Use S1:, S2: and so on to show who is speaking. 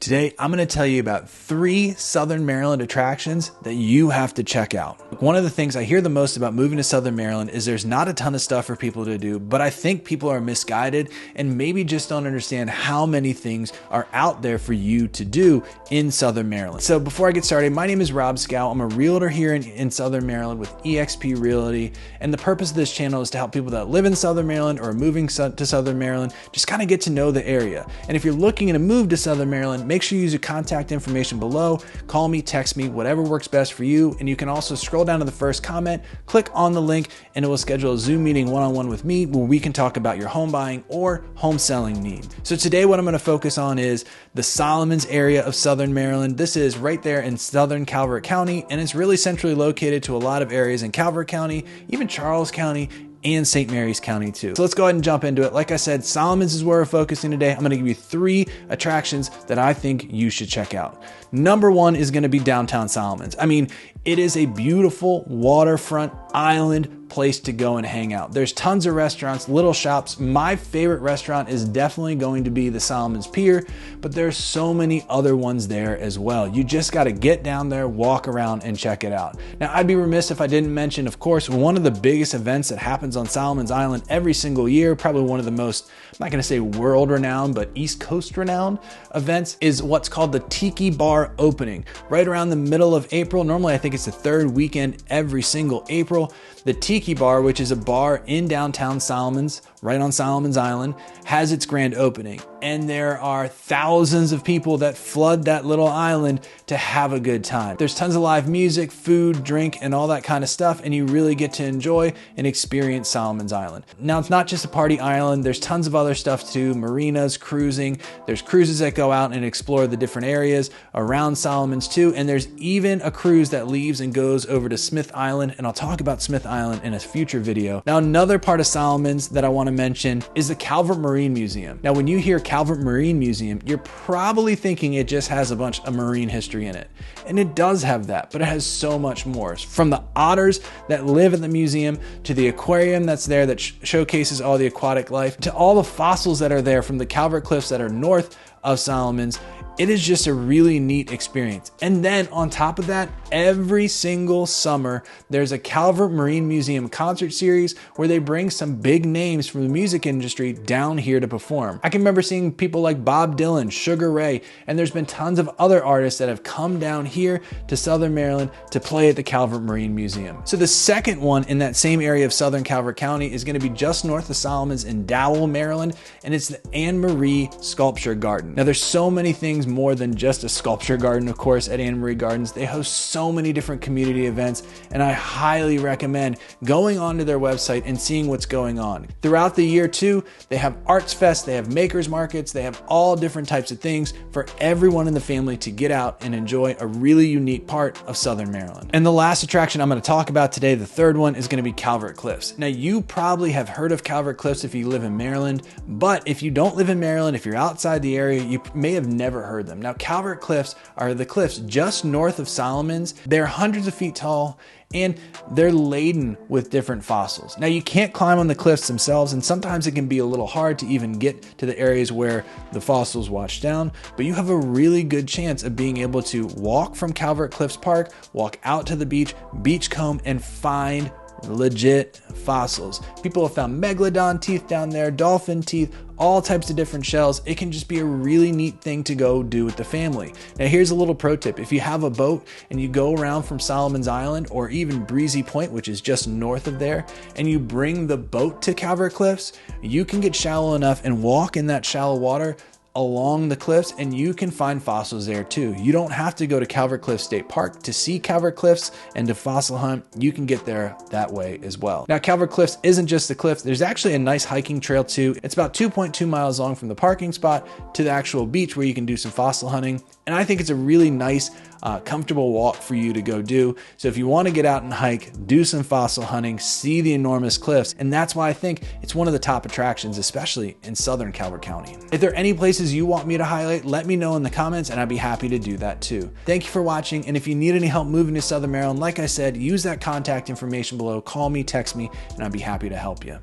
S1: Today, I'm going to tell you about 3 Southern Maryland attractions that you have to check out. One of the things I hear the most about moving to Southern Maryland is there's not a ton of stuff for people to do, but I think people are misguided and maybe just don't understand how many things are out there for you to do in Southern Maryland. So before I get started, my name is Rob Schou. I'm a realtor here in Southern Maryland with EXP Realty, and the purpose of this channel is to help people that live in Southern Maryland or are moving to Southern Maryland just kind of get to know the area. And if you're looking to move to Southern Maryland, make sure you use your contact information below. Call me, text me, whatever works best for you. And you can also scroll down to the first comment, click on the link, and it will schedule a Zoom meeting one-on-one with me where we can talk about your home buying or home selling need. So today what I'm going to focus on is the Solomons area of Southern Maryland. This is right there in Southern Calvert County, and it's really centrally located to a lot of areas in Calvert County, even Charles County, and St. Mary's County too. So let's go ahead and jump into it. Like I said, Solomons is where we're focusing today. I'm going to give you 3 attractions that I think you should check out. Number 1 is going to be downtown Solomons. I mean, it is a beautiful waterfront island place to go and hang out. There's tons of restaurants, little shops. My favorite restaurant is definitely going to be the Solomons Pier, but there's so many other ones there as well. You just got to get down there, walk around, and check it out. Now, I'd be remiss if I didn't mention, of course, one of the biggest events that happens on Solomons Island every single year, probably one of the most, I'm not going to say world renowned, but East Coast renowned events, is what's called the Tiki Bar opening. Right around the middle of April. Normally, I think it's the 3rd weekend every single April. The Tiki Bar, which is a bar in downtown Solomons, right on Solomons Island, has its grand opening. And there are thousands of people that flood that little island to have a good time. There's tons of live music, food, drink, and all that kind of stuff, and you really get to enjoy and experience Solomons Island. Now, it's not just a party island. There's tons of other stuff too, marinas, cruising. There's cruises that go out and explore the different areas around Solomons too, and there's even a cruise that leaves and goes over to Smith Island, and I'll talk about Smith Island in a future video. Now, another part of Solomons that I want to mention is the Calvert Marine Museum. Now, when you hear Calvert Marine Museum, you're probably thinking it just has a bunch of marine history in it. And it does have that, but it has so much more. From the otters that live in the museum, to the aquarium that's there that showcases all the aquatic life, to all the fossils that are there from the Calvert Cliffs that are north of Solomons. It is just a really neat experience. And then on top of that, every single summer, there's a Calvert Marine Museum concert series where they bring some big names from the music industry down here to perform. I can remember seeing people like Bob Dylan, Sugar Ray, and there's been tons of other artists that have come down here to Southern Maryland to play at the Calvert Marine Museum. So the second one in that same area of Southern Calvert County is going to be just north of Solomons in Dowell, Maryland, and it's the Anne Marie Sculpture Garden. Now, there's so many things more than just a sculpture garden, of course, at Anne Marie Gardens. They host so many different community events, and I highly recommend going onto their website and seeing what's going on. Throughout the year too, they have arts fest, they have makers markets, they have all different types of things for everyone in the family to get out and enjoy a really unique part of Southern Maryland. And the last attraction I'm going to talk about today, the third one, is going to be Calvert Cliffs. Now, you probably have heard of Calvert Cliffs if you live in Maryland, but if you don't live in Maryland, if you're outside the area, you may have never heard them. Now, Calvert Cliffs are the cliffs just north of Solomons. They're hundreds of feet tall, and they're laden with different fossils. Now, you can't climb on the cliffs themselves, and sometimes it can be a little hard to even get to the areas where the fossils wash down, but you have a really good chance of being able to walk from Calvert Cliffs Park, walk out to the beach, beachcomb, and find legit fossils. People have found megalodon teeth down there, dolphin teeth, all types of different shells. It can just be a really neat thing to go do with the family. Now, here's a little pro tip. If you have a boat and you go around from Solomons Island or even Breezy Point, which is just north of there, and you bring the boat to Calvert Cliffs, you can get shallow enough and walk in that shallow water along the cliffs, and you can find fossils there too. You don't have to go to Calvert Cliffs State Park to see Calvert Cliffs and to fossil hunt. You can get there that way as well. Now, Calvert Cliffs isn't just the cliff. There's actually a nice hiking trail too. It's about 2.2 miles long from the parking spot to the actual beach where you can do some fossil hunting. And I think it's a really nice, comfortable walk for you to go do. So if you want to get out and hike, do some fossil hunting, see the enormous cliffs. And that's why I think it's one of the top attractions, especially in Southern Calvert County. If there are any places you want me to highlight, let me know in the comments and I'd be happy to do that too. Thank you for watching. And if you need any help moving to Southern Maryland, like I said, use that contact information below. Call me, text me, and I'd be happy to help you.